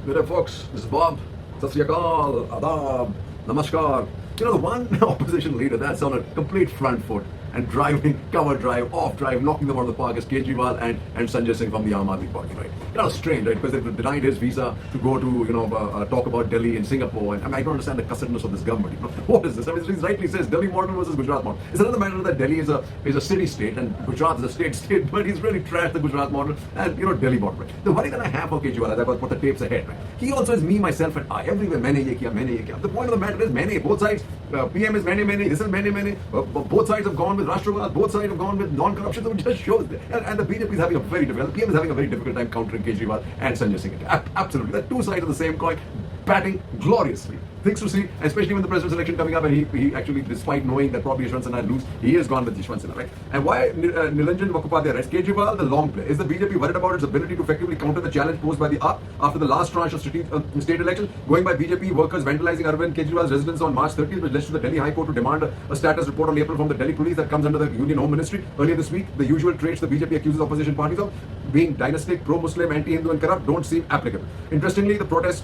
Good folks, this is Bob. Sat Sri Akal, Adab, Namaskar. You know, the one opposition leader that's on a complete front foot and driving, cover drive, off drive, knocking them out of the park is Kejriwal and Sanjay Singh from the Aam Aadmi Party, right? Kind of strange, right? Because they've denied his visa to go to, talk about Delhi and Singapore. And I don't understand the cussedness of this government. You know? What is this? I mean, he rightly says Delhi model versus Gujarat model. It's another matter that Delhi is a city state and Gujarat is a state, but he's really trashed the Gujarat model and, Delhi model, right? The worry that I have for Kejriwal, as I put the tapes ahead, right? He also is me, myself, and I. Everywhere, maine ye kiya. The point of the matter is, maine, both sides, PM is maine, this is maine. Both sides have gone with Rashtravad, both sides have gone with non-corruption, so it just shows. And the BJP is having a very difficult, the PM is having a very difficult time countering Kejriwal and Sanjay Singh. Absolutely. They're two sides of the same coin, batting gloriously. Things to see, especially when the president's election coming up, and he actually, despite knowing that probably Yashwant Sinha lose, he has gone with Yashwant Sinha, right? And why Nilanjan Mukhopadhyay writes, Kejriwal, the long play. Is the BJP worried about its ability to effectively counter the challenge posed by the AAP after the last tranche of state election? Going by BJP workers vandalizing Arvind Kejriwal's residence on March 30th, which led to the Delhi High Court to demand a status report on April from the Delhi police that comes under the Union Home Ministry. Earlier this week, the usual traits the BJP accuses opposition parties of, being dynastic, pro-Muslim, anti-Hindu and corrupt, don't seem applicable. Interestingly, the protest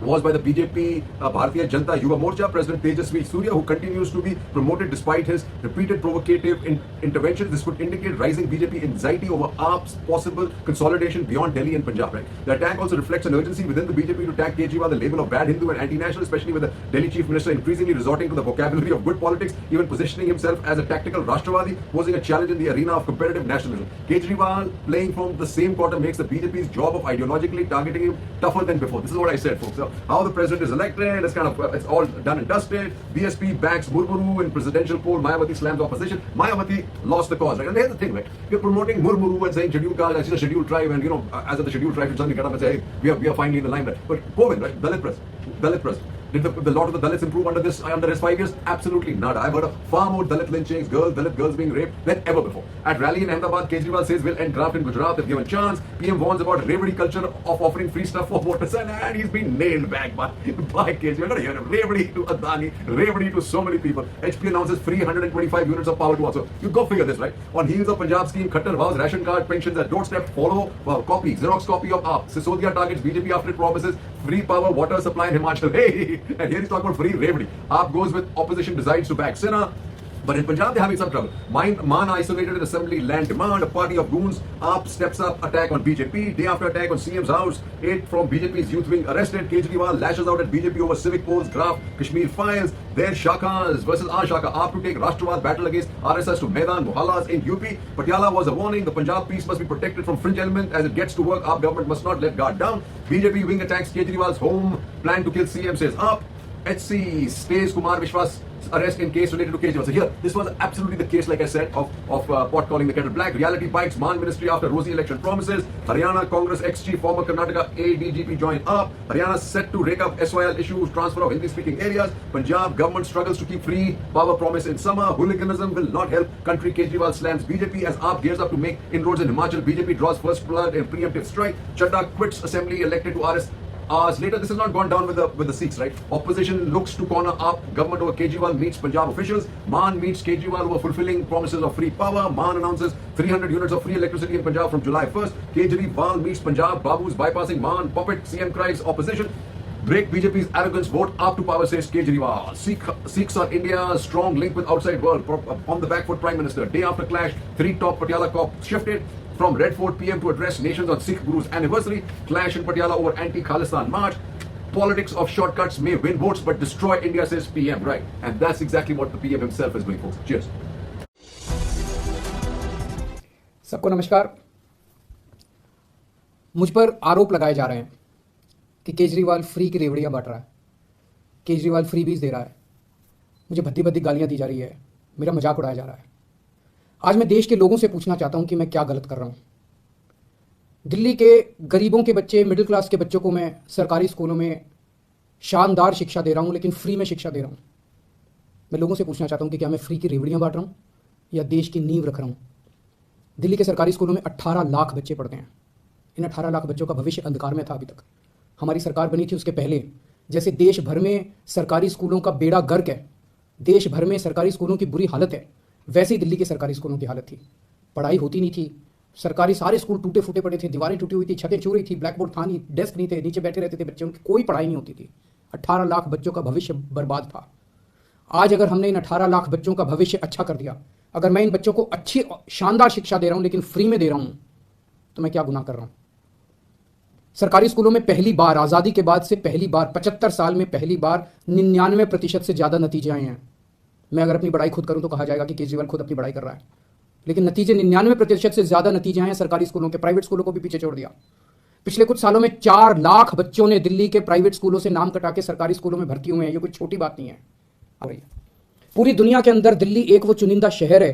was by the BJP Bharatiya Janata Yuva Morcha President Tejasvi Surya, who continues to be promoted despite his repeated provocative interventions. This would indicate rising BJP anxiety over AAP's possible consolidation beyond Delhi and Punjab. Right? The attack also reflects an urgency within the BJP to tag Kejriwal the label of bad Hindu and anti-national, especially with the Delhi Chief Minister increasingly resorting to the vocabulary of good politics, even positioning himself as a tactical Rashtrwadi, posing a challenge in the arena of competitive nationalism. Kejriwal playing from the same quarter makes the BJP's job of ideologically targeting him tougher than before. This is what I said, folks. So how the president is elected, it's all done and dusted. BSP backs Murmuru in presidential poll. Mayawati slams opposition. Mayawati lost the cause, right? And here's the thing, right? You're promoting Murmuru and saying scheduled caste, actually a scheduled tribe, and as of the scheduled tribe should suddenly get up and say, hey, we are finally in the limelight. But Kovind, right? Dalit president. Did the lot of the Dalits improve under his 5 years? Absolutely not. I've heard of far more Dalit lynchings, Dalit girls being raped than ever before. At rally in Ahmedabad, Kejriwal says we'll end graft in Gujarat if given chance. PM warns about Revdi culture of offering free stuff for voters, and he's been nailed back by Kejriwal. You're going to hear him. Revdi to Adani, Revdi to so many people. HP announces free 125 units of power to also. You go figure this, right? On heels of Punjab scheme, Khattar vows ration card pensions at doorstep. Xerox copy of AAP. Sisodia targets BJP after it promises free power, water supply in Himachal. Hey, and here he's talking about free Revdi. AAP goes with opposition decides to back Sinha. But in Punjab, they're having some trouble. Man isolated in assembly land demand. A party of goons. AAP steps up attack on BJP. Day after attack on CM's house. 8 from BJP's youth wing arrested. Kejriwal lashes out at BJP over civic polls. Graft Kashmir files. Their Shakas versus our Shaka. AAP to take Rashtrwad battle against RSS to Maidan, Mohallas in UP. Patiala was a warning. The Punjab peace must be protected from fringe element as it gets to work. AAP government must not let guard down. BJP wing attacks Kejriwal's home. Plan to kill CM says AAP. HC stays Kumar Vishwas arrest in case related to Kejriwal. So here, this was absolutely the case, like I said, of pot calling the kettle black. Reality bites Man Ministry after rosy election promises. Haryana Congress ex-chief former Karnataka ADGP joined up. Haryana set to rake up SYL issues, transfer of Hindi-speaking areas. Punjab government struggles to keep free power promise in summer. Hooliganism will not help country. Kejriwal slams BJP as AAP gears up to make inroads in Himachal. BJP draws first blood in preemptive strike. Chadda quits assembly, elected to RS. Hours later, this has not gone down with the Sikhs, right? Opposition looks to corner up. Government over Kejriwal meets Punjab officials. Man meets Kejriwal over fulfilling promises of free power. Man announces 300 units of free electricity in Punjab from July 1st. Kejriwal meets Punjab. Babu's bypassing Man. Puppet CM cries opposition. Break BJP's arrogance, vote up to power, says Kejriwal. Sikhs are India's strong link with outside world. On the back foot, Prime Minister. Day after clash, 3 top Patiala cops shifted from Red Fort PM to address nations on Sikh Guru's anniversary. Clash in Patiala over anti-Khalistan march. Politics of shortcuts may win votes but destroy India, says PM. Right. And that's exactly what the PM himself is doing, folks. Cheers. सबको नमस्कार। मुझ पर आरोप लगाए जा रहे हैं कि केजरीवाल फ्री की रेवड़ियाँ बांट रहा है, केजरीवाल फ्री बीज दे रहा है, मुझे भद्दी भद्दी गालियाँ दी जा रही है, मेरा मजाक उड़ाया जा रहा है। आज मैं देश के लोगों से पूछना चाहता हूं कि मैं क्या गलत कर रहा हूं। दिल्ली के गरीबों के बच्चे, मिडिल क्लास के बच्चों को मैं सरकारी स्कूलों में शानदार शिक्षा दे रहा हूं, लेकिन फ्री में शिक्षा दे रहा हूं। मैं लोगों से पूछना चाहता हूं कि क्या मैं फ्री की रेवड़ियां बांट रहा हूं या देश की नींव रख रहा हूं। दिल्ली के सरकारी स्कूलों में 18 लाख बच्चे पढ़ते हैं। इन 18 लाख बच्चों का भविष्य अंधकार में था अभी तक। हमारी सरकार बनी थी उसके पहले जैसे देश भर में सरकारी स्कूलों का बेड़ा गर्क है, देश भर में सरकारी स्कूलों की बुरी हालत है, वैसे ही दिल्ली के सरकारी स्कूलों की हालत थी। पढ़ाई होती नहीं थी, सरकारी सारे स्कूल टूटे फूटे पड़े थे, दीवारें टूटी हुई थी, छतें चूरी थी, ब्लैक बोर्ड था नहीं, डेस्क नहीं थे, नीचे बैठे रहते थे बच्चे, उनकी कोई पढ़ाई नहीं होती थी। 18 लाख बच्चों का भविष्य बर्बाद था। आज अगर हमने इन 18 लाख बच्चों का भविष्य अच्छा कर दिया, अगर मैं इन बच्चों को अच्छी शानदार शिक्षा दे रहा हूं लेकिन फ्री में दे रहा हूं, तो मैं क्या गुनाह कर रहा हूं? सरकारी स्कूलों में पहली बार आज़ादी के बाद से पहली बार 75 साल में पहली बार 99% से ज़्यादा नतीजे आए हैं। मैं अगर अपनी बड़ाई खुद करूं तो कहा जाएगा कि केजरीवाल खुद अपनी बड़ाई कर रहा है, लेकिन नतीजे 99% से ज़्यादा नतीजे आए हैं सरकारी स्कूलों के। प्राइवेट स्कूलों को भी पीछे छोड़ दिया। पिछले कुछ सालों में 4 लाख बच्चों ने दिल्ली के प्राइवेट स्कूलों से नाम कटा के सरकारी स्कूलों में भर्ती हुए हैं। ये कोई छोटी बात नहीं है। पूरी दुनिया के अंदर दिल्ली एक वो चुनिंदा शहर है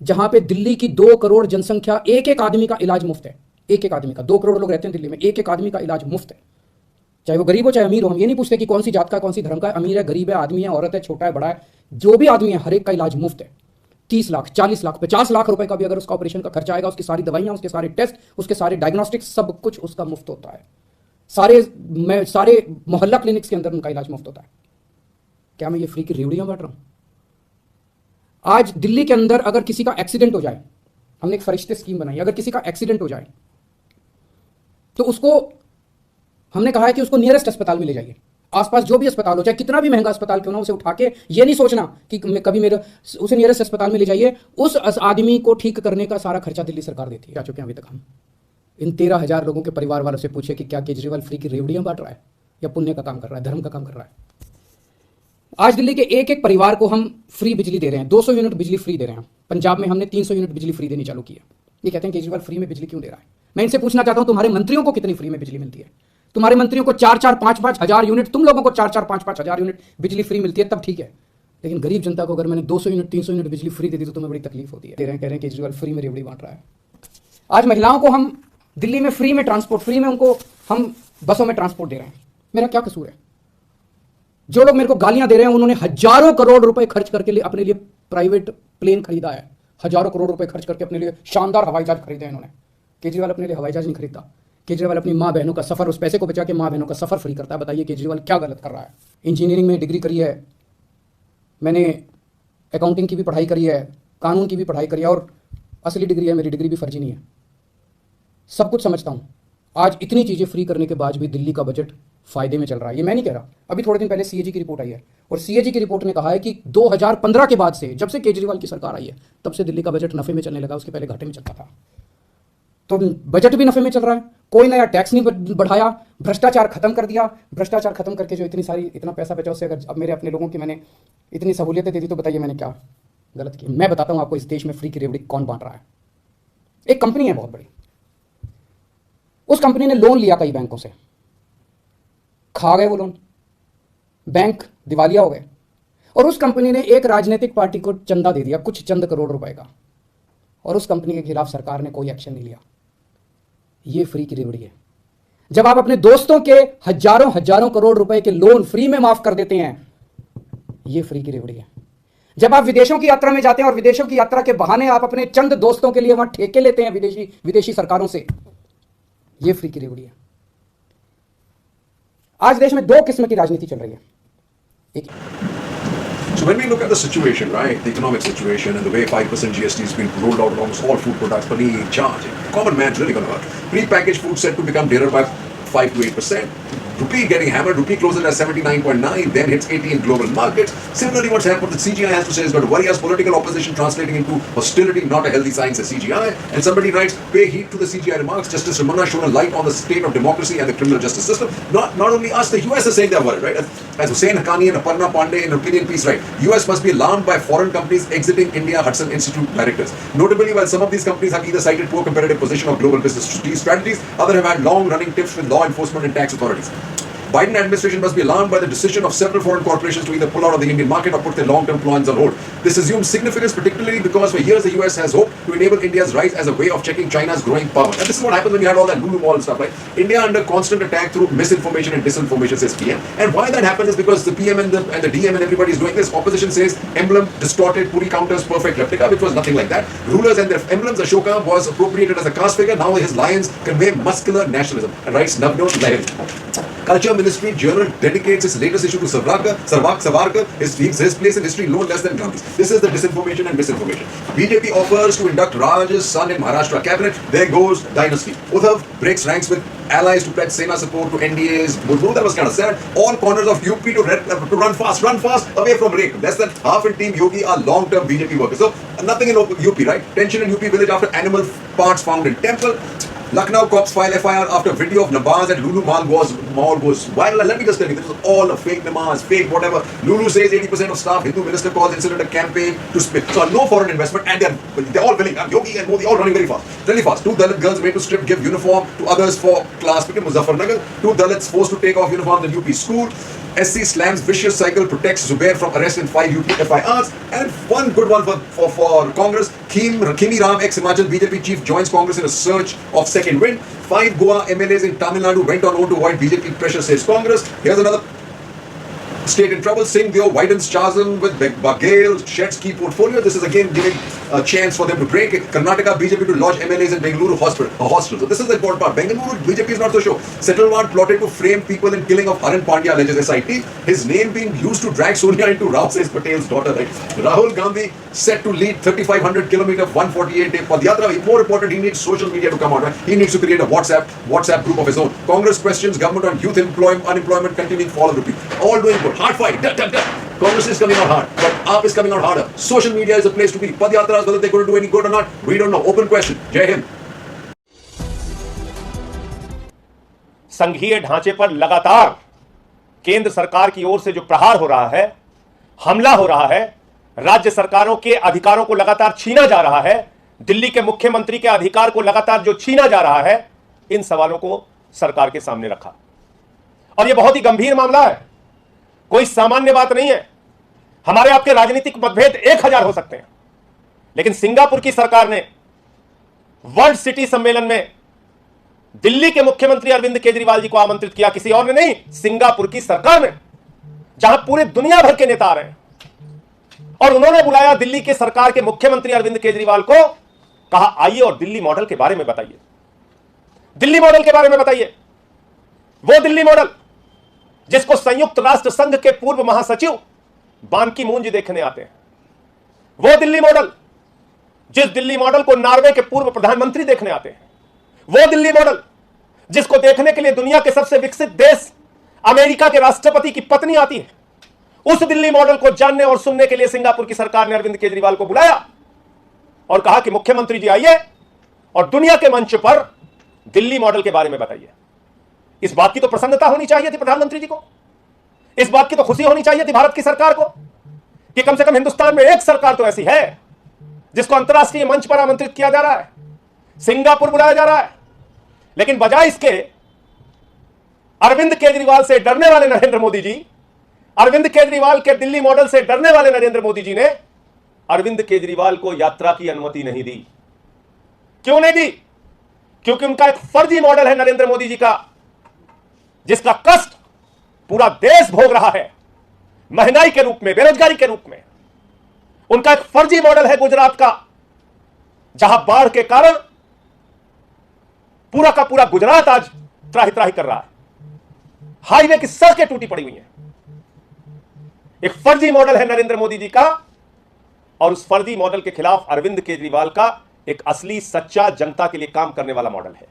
जहां पे दिल्ली की 2 करोड़ जनसंख्या, एक एक आदमी का इलाज मुफ्त है। एक एक आदमी का, 2 करोड़ लोग रहते हैं दिल्ली में, एक एक आदमी का इलाज मुफ्त है, चाहे वो गरीब हो चाहे अमीर हो। हम ये नहीं पूछते कि कौन सी जात का, कौन सी धर्म का, अमीर है, गरीब है, आदमी है, औरत है, छोटा है, बड़ा है, जो भी आदमी है हर एक का इलाज मुफ्त है। 30 लाख, 40 लाख, 50 लाख रुपए का भी अगर उसका ऑपरेशन का खर्चा आएगा, उसकी सारी दवाइयां, उसके सारे टेस्ट, उसके सारे डायग्नोस्टिक्स, सब कुछ उसका मुफ्त होता है। सारे मोहल्ला क्लिनिक्स के अंदर उनका इलाज मुफ्त होता है। क्या मैं ये फ्री की रेवड़ियां बांट रहा हूं? आज दिल्ली के अंदर अगर किसी का एक्सीडेंट हो जाए, हमने एक फरिश्ते स्कीम बनाई, अगर किसी का एक्सीडेंट हो जाए तो उसको हमने कहा है कि उसको नियरेस्ट अस्पताल में ले जाइए। आसपास जो भी अस्पताल हो, चाहे कितना भी महंगा अस्पताल क्यों ना, उसे उठा के ये नहीं सोचना कि कभी मेरे, उसे नियरेस्ट अस्पताल में ले जाइए। उस आदमी को ठीक करने का सारा खर्चा दिल्ली सरकार देती है। जा चुके हैं अभी तक हम। इन 13,000 लोगों के परिवार वालों से पूछे कि क्या केजरीवाल फ्री की रेवड़ियां बांट रहा है या पुण्य का काम कर रहा है, धर्म का काम कर रहा है? आज दिल्ली के एक एक परिवार को हम फ्री बिजली दे रहे हैं, 200 यूनिट बिजली फ्री दे रहे हैं। पंजाब में हमने 300 यूनिट बिजली फ्री देनी चालू की है। ये कहते हैं केजरीवाल फ्री में बिजली क्यों दे रहा है? मैं इनसे पूछना चाहता हूं, तुम्हारे मंत्रियों को कितनी फ्री में बिजली मिलती है? तुम्हारे मंत्रियों को 4-4, 5-5 हजार यूनिट, तुम लोगों को 4-4, 5-5 हजार यूनिट बिजली फ्री मिलती है, तब ठीक है। लेकिन गरीब जनता को अगर मैंने 200 यूनिट, 300 यूनिट बिजली फ्री दे दी तो तुम्हें बड़ी तकलीफ होती है। कह रहे हैं केजरीवाल फ्री में रेवड़ी बांट रहा है। आज महिलाओं को हम दिल्ली में फ्री में ट्रांसपोर्ट, फ्री में उनको हम बसों में ट्रांसपोर्ट दे रहे हैं। मेरा क्या कसूर है? जो लोग मेरे को गालियां दे रहे हैं उन्होंने हजारों करोड़ रुपए खर्च करके अपने लिए प्राइवेट प्लेन खरीदा है, हजारों करोड़ रुपए खर्च करके अपने लिए शानदार हवाई जहाज खरीदे हैं इन्होंने। केजरीवाल अपने लिए हवाई जहाज नहीं खरीदता। केजरीवाल अपनी माँ बहनों का सफर, उस पैसे को बचा के माँ बहनों का सफर फ्री करता है। बताइए केजरीवाल क्या गलत कर रहा है? इंजीनियरिंग में डिग्री करी है मैंने, अकाउंटिंग की भी पढ़ाई करी है, कानून की भी पढ़ाई करी है, और असली डिग्री है मेरी, डिग्री भी फर्जी नहीं है। सब कुछ समझता हूं। आज इतनी चीजें फ्री करने के बाद भी दिल्ली का बजट फायदे में चल रहा है। ये मैं नहीं कह रहा। अभी थोड़े दिन पहले सीएजी की रिपोर्ट आई है और सीएजी की रिपोर्ट ने कहा है कि 2015 के बाद से, जब से केजरीवाल की सरकार आई है, तब से दिल्ली का बजट नफे में चलने लगा। उसके पहले घाटे में चलता था। तो बजट भी नफे में चल रहा है। कोई नया टैक्स नहीं बढ़ाया, भ्रष्टाचार खत्म कर दिया। भ्रष्टाचार खत्म करके जो इतना पैसा बचा, उससे अगर अब मेरे अपने लोगों की मैंने इतनी सहूलियतें दे दी तो बताइए मैंने क्या गलत किया? मैं बताता हूं आपको इस देश में फ्री की रेवड़ी कौन बांट रहा है। एक कंपनी है बहुत बड़ी, उस कंपनी ने लोन लिया कई बैंकों से, खा गए वो लोन, बैंक दिवालिया हो गए, और उस कंपनी ने एक राजनीतिक पार्टी को चंदा दे दिया, कुछ चंद करोड़ रुपए का, और उस कंपनी के खिलाफ सरकार ने कोई एक्शन नहीं लिया। ये फ्री की रेवड़ी है। जब आप अपने दोस्तों के हजारों करोड़ रुपए के लोन फ्री में माफ कर देते हैं, ये फ्री की रेवड़ी है। जब आप विदेशों की यात्रा में जाते हैं और विदेशों की यात्रा के बहाने आप अपने चंद दोस्तों के लिए वहां ठेके लेते हैं विदेशी सरकारों से, ये फ्री की रेवड़ी है। आज देश में 2 किस्म की राजनीति चल रही है। एक So when we look at the situation, right, the economic situation and the way 5% GST has been rolled out on almost all food products, paneer, charging, common man's really going to hurt. Pre-packaged food set to become dearer by 5 to 8%. Rupee getting hammered, rupee closes at 79.9, then hits 80 in global markets. Similarly, what's happened, the CGI has to say is going to worry us, political opposition translating into hostility, not a healthy sign, says CGI. And somebody writes, pay heed to the CGI remarks, Justice Ramanna shone a light on the state of democracy and the criminal justice system. Not only us, the US is saying they're worried, right? As Hussain Haqqani and Aparna Pandey in Opinion Piece write, US must be alarmed by foreign companies exiting India, Hudson Institute directors. Notably, while some of these companies have either cited poor competitive position of global business strategies, others have had long-running tiffs with law enforcement and tax authorities. Biden administration must be alarmed by the decision of several foreign corporations to either pull out of the Indian market or put their long-term plans on hold. This assumes significance, particularly because for years the US has hoped to enable India's rise as a way of checking China's growing power. And this is what happened when you had all that Lulu Mall and stuff, right? India under constant attack through misinformation and disinformation, says PM. And why that happens is because the PM and the DM and everybody is doing this. Opposition says emblem distorted, Puri counters perfect replica, which was nothing like that. Rulers and their emblems, Ashoka was appropriated as a caste figure. Now his lions convey muscular nationalism. And writes Navnot Lahiri. Culture Ministry Journal dedicates its latest issue to Savarkar, his place in history no less than Gandhi's. This is the disinformation and misinformation. BJP offers to induct Raj's son in Maharashtra cabinet. There goes dynasty. Uddhav breaks ranks with allies to pledge Sena support to NDA's Murmu. That was kind of sad. All corners of UP to run fast away from rape. Less than half in Team Yogi are long-term BJP workers. So nothing in UP, right? Tension in UP village after animal parts found in temple. Lucknow cops file FIR after video of Nabaz at Lulu Mall goes viral. And let me just tell you, this is all a fake Namaz, fake whatever. Lulu says 80% of staff, Hindu minister calls incident a campaign to split. So no foreign investment, and they're all willing. Yogi and Modi all running very fast. Really fast. 2 Dalit girls made to strip, give uniform to others for class pick in Muzaffarnagar. 2 Dalits forced to take off uniforms in UP school. SC slams vicious cycle, protects Zubair from arrest in 5 UP FIRs. And one good one for Congress. Kimi Ram, ex-Himachal BJP chief, joins Congress in a search of second wind. 5 Goa MLAs in Tamil Nadu went on own to avoid BJP pressure, says Congress. Here's another state in trouble. Singh Deo widens chasm with Baghel, sheds key portfolio. This is again giving a chance for them to break it. Karnataka BJP to lodge MLAs in Bengaluru hostel. So this is the important part. Bengaluru BJP is not so sure. Settlement plotted to frame people in killing of Haran Pandya, alleges SIT. His name being used to drag Sonia into Rao, says Patel's daughter. Right? Rahul Gandhi set to lead 3,500 kilometer 148-day Padyatra. More important, he needs social media to come out. Right? He needs to create a WhatsApp group of his own. Congress questions government on youth unemployment continuing fall of rupee. All doing good. Hard fight. Congress is coming out hard, but AAP is coming out harder. Social media is a place to be. Padyatras, whether they're going to do any good or not, we don't know. Open question. Jai Hind. संघीय ढांचे पर लगातार केंद्र सरकार की ओर से जो प्रहार हो रहा है, हमला हो रहा है, राज्य सरकारों के अधिकारों को लगातार छीना जा रहा है, दिल्ली के मुख्यमंत्री के अधिकार को लगातार जो छीना जा रहा है, इन सवालों को सरकार के सामने रखा। और यह बहुत ही गंभीर मामला है, कोई सामान्य बात नहीं है। हमारे आपके राजनीतिक मतभेद 1000 हो सकते हैं, लेकिन सिंगापुर की सरकार ने वर्ल्ड सिटी सम्मेलन में दिल्ली के मुख्यमंत्री अरविंद केजरीवाल जी को आमंत्रित किया, किसी और ने नहीं, सिंगापुर की सरकार ने, जहां पूरे दुनिया भर के नेता आ रहे हैं। और उन्होंने बुलाया दिल्ली के सरकार के मुख्यमंत्री अरविंद केजरीवाल को, कहा आइए और दिल्ली मॉडल के बारे में बताइए, दिल्ली मॉडल के बारे में बताइए। वो दिल्ली मॉडल जिसको संयुक्त राष्ट्र संघ के पूर्व महासचिव बान की मून जी देखने आते हैं, वो दिल्ली मॉडल जिस दिल्ली मॉडल को नॉर्वे के पूर्व प्रधानमंत्री देखने आते हैं, वो दिल्ली मॉडल जिसको देखने के लिए दुनिया के सबसे विकसित देश अमेरिका के राष्ट्रपति की पत्नी आती है, उस दिल्ली मॉडल को जानने और सुनने के लिए सिंगापुर की सरकार ने अरविंद केजरीवाल को बुलाया और कहा कि मुख्यमंत्री जी आइए और दुनिया के मंच पर दिल्ली मॉडल के बारे में बताइए। इस बात की तो प्रसन्नता होनी चाहिए थी प्रधानमंत्री जी को, इस बात की तो खुशी होनी चाहिए थी भारत की सरकार को कि कम से कम हिंदुस्तान में एक सरकार तो ऐसी है जिसको अंतरराष्ट्रीय मंच पर आमंत्रित किया जा रहा है, सिंगापुर बुलाया जा रहा है। लेकिन बजाय इसके अरविंद केजरीवाल से डरने वाले नरेंद्र मोदी जी, अरविंद केजरीवाल के दिल्ली मॉडल से डरने वाले नरेंद्र मोदी जी ने अरविंद केजरीवाल को यात्रा की अनुमति नहीं दी। क्यों नहीं दी? क्योंकि उनका एक फर्जी मॉडल है नरेंद्र मोदी जी का, जिसका कष्ट पूरा देश भोग रहा है, महंगाई के रूप में, बेरोजगारी के रूप में। उनका एक फर्जी मॉडल है गुजरात का, जहां बाढ़ के कारण पूरा का पूरा गुजरात आज त्राही त्राही कर रहा है, हाईवे की सड़कें टूटी पड़ी हुई हैं। एक फर्जी मॉडल है नरेंद्र मोदी जी का, और उस फर्जी मॉडल के खिलाफ अरविंद केजरीवाल का एक असली सच्चा जनता के लिए काम करने वाला मॉडल है।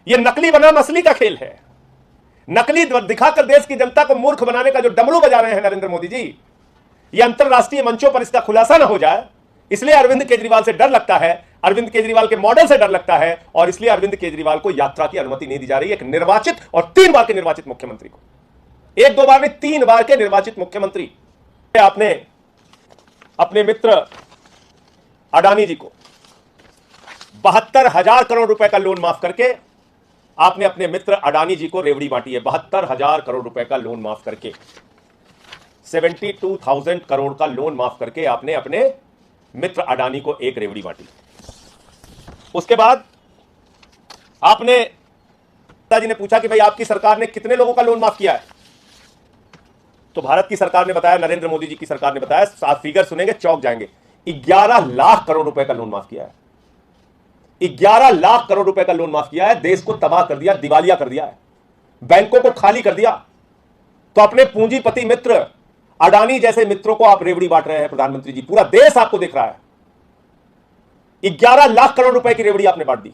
यह नकली बनाम असली का खेल है। नकली दिखाकर देश की जनता को मूर्ख बनाने का जो डमरू बजा रहे हैं नरेंद्र मोदी जी, यह अंतरराष्ट्रीय मंचों पर इसका खुलासा ना हो जाए, इसलिए अरविंद केजरीवाल से डर लगता है, अरविंद केजरीवाल के मॉडल से डर लगता है, और इसलिए अरविंद केजरीवाल को यात्रा की अनुमति नहीं दी जा रही है। एक निर्वाचित और 3 बार के निर्वाचित मुख्यमंत्री को, 1-2 बार नहीं 3 बार के निर्वाचित मुख्यमंत्री। आपने अपने मित्र अडानी जी को 72,000 करोड़ रुपए का लोन माफ करके आपने अपने मित्र अडानी जी को रेवड़ी बांटी है। 72,000 करोड़ रुपए का लोन माफ करके, 72,000 करोड़ का लोन माफ करके आपने अपने मित्र अडानी को एक रेवड़ी बांटी। उसके बाद आपने पिताजी ने पूछा कि भाई आपकी सरकार ने कितने लोगों का लोन माफ किया है, तो भारत की सरकार ने बताया, नरेंद्र मोदी जी की सरकार ने बताया, सात फिगर सुनेंगे चौंक जाएंगे, 11 लाख करोड़ रुपए का लोन माफ किया है। 11 लाख करोड़ रुपए का लोन माफ किया है, देश को तबाह कर दिया, दिवालिया कर दिया है। बैंकों को खाली कर दिया, तो अपने पूंजीपति मित्र अडानी जैसे मित्रों को आप रेवड़ी बांट रहे हैं प्रधानमंत्री जी। पूरा देश आपको देख रहा है। 11 लाख करोड़ रुपए की रेवड़ी आपने बांट दी।